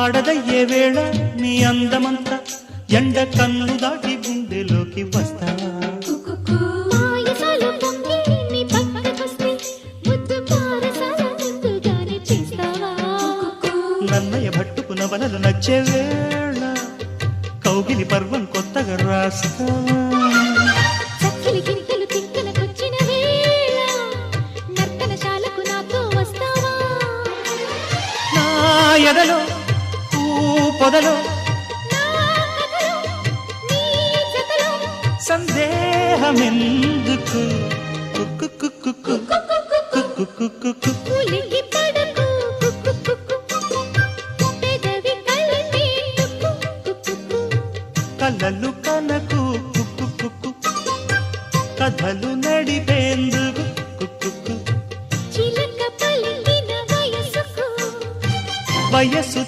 ఆడదయ్యే వేళ నీ అందమంతా ఎండ కన్ను దాటి గుండెలోకి వస్తావా నన్నయ్య భట్టుకు నవలలు నచ్చే వేళ కౌగిలి పర్వం కొత్తగా రాస్తావా నా ఎదలో పొదలో సందేహమెందుకు కలలు కనకు కథలు నడిపేందుకు వయస్సు